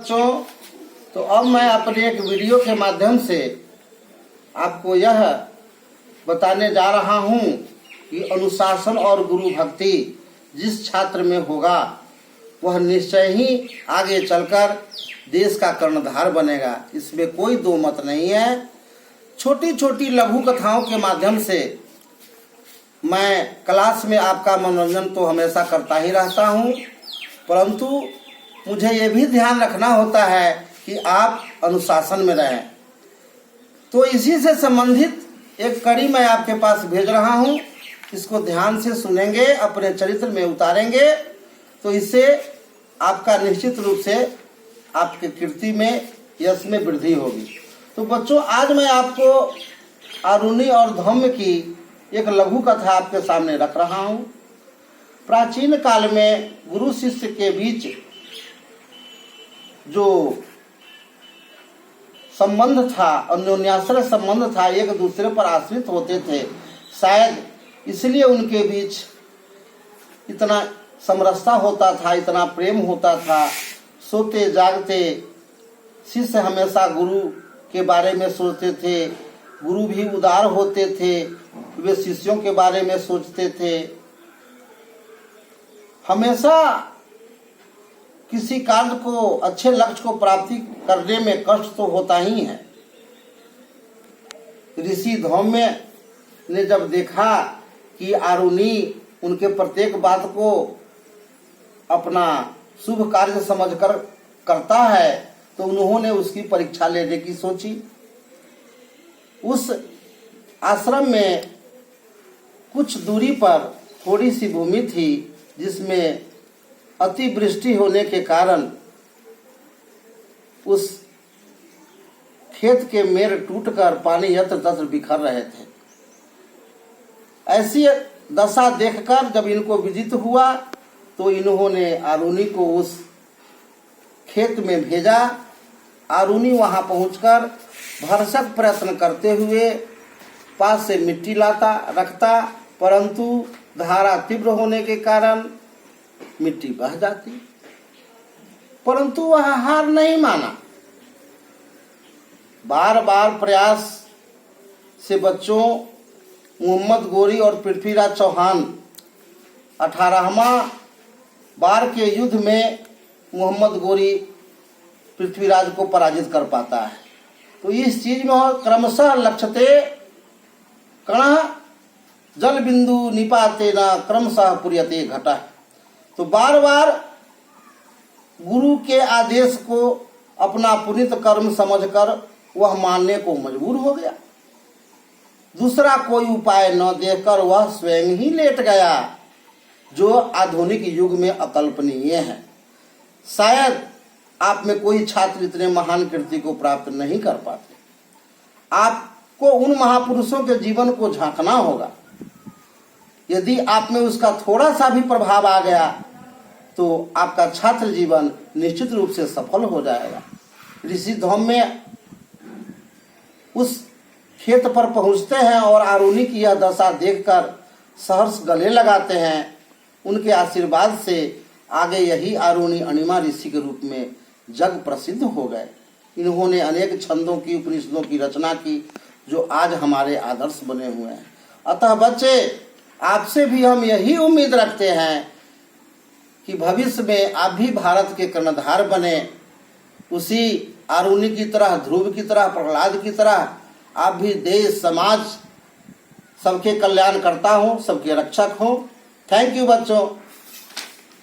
बच्चों, तो अब मैं अपने एक वीडियो के माध्यम से आपको यह बताने जा रहा हूँ कि अनुशासन और गुरु भक्ति जिस छात्र में होगा वह निश्चय ही आगे चलकर देश का कर्णधार बनेगा। इसमें कोई दो मत नहीं है। छोटी छोटी लघु कथाओं के माध्यम से मैं क्लास में आपका मनोरंजन तो हमेशा करता ही रहता हूँ, परंतु मुझे ये भी ध्यान रखना होता है कि आप अनुशासन में रहें। तो इसी से संबंधित एक कड़ी मैं आपके पास भेज रहा हूँ। इसको ध्यान से सुनेंगे, अपने चरित्र में उतारेंगे तो इससे आपका निश्चित रूप से आपके कीर्ति में, यश में वृद्धि होगी। तो बच्चों, आज मैं आपको आरुणि और धौम्य की एक लघु कथा आपके सामने रख रहा हूँ। प्राचीन काल में गुरु शिष्य के बीच जो संबंध था, अन्योन्याश्रय संबंध था, एक दूसरे पर आश्रित होते थे। शायद इसलिए उनके बीच इतना समरसता होता था, इतना प्रेम होता था। सोते जागते शिष्य हमेशा गुरु के बारे में सोचते थे, गुरु भी उदार होते थे, वे शिष्यों के बारे में सोचते थे। हमेशा किसी कार्य को, अच्छे लक्ष्य को प्राप्ति करने में कष्ट तो होता ही है। ऋषि धौम्य ने जब देखा कि आरुणि उनके प्रत्येक बात को अपना शुभ कार्य समझकर करता है, तो उन्होंने उसकी परीक्षा लेने की सोची। उस आश्रम में कुछ दूरी पर थोड़ी सी भूमि थी जिसमें अतिवृष्टि होने के कारण उस खेत के मेड़ टूटकर पानी यत्र तत्र बिखर रहे थे। ऐसी दशा देखकर जब इनको विदित हुआ तो इन्होंने आरुणि को उस खेत में भेजा। आरुणि वहां पहुंचकर भरसक प्रयत्न करते हुए पास से मिट्टी लाता रखता, परंतु धारा तीव्र होने के कारण मिट्टी बह जाती। परंतु वह हार नहीं माना। बार बार प्रयास से बच्चों मोहम्मद गोरी और पृथ्वीराज चौहान 18वां बार के युद्ध में मोहम्मद गोरी पृथ्वीराज को पराजित कर पाता है। तो इस चीज में क्रमशः लक्ष्यते कण जल बिंदु निपाते न क्रमशः पुर्यते घटा। तो बार बार गुरु के आदेश को अपना पुनीत कर्म समझकर वह मानने को मजबूर हो गया। दूसरा कोई उपाय न देखकर वह स्वयं ही लेट गया, जो आधुनिक युग में अकल्पनीय है। शायद आप में कोई छात्र इतने महान कृति को प्राप्त नहीं कर पाते। आपको उन महापुरुषों के जीवन को झांकना होगा। यदि आप में उसका थोड़ा सा भी प्रभाव आ गया तो आपका छात्र जीवन निश्चित रूप से सफल हो जाएगा। ऋषि धौम्य उस खेत पर पहुंचते हैं और आरुणि की यह दशा देखकर सहर्ष गले लगाते हैं। उनके आशीर्वाद से आगे यही आरुणि अणिमा ऋषि के रूप में जग प्रसिद्ध हो गए। इन्होंने अनेक छंदों की, उपनिषदों की रचना की, जो आज हमारे आदर्श बने हुए हैं। अतः बच्चे, आपसे भी हम यही उम्मीद रखते हैं कि भविष्य में आप भी भारत के कर्णधार बने। उसी आरुणि की तरह, ध्रुव की तरह, प्रहलाद की तरह आप भी देश, समाज, सबके कल्याण करता हो, सबके रक्षक हो। थैंक यू बच्चों।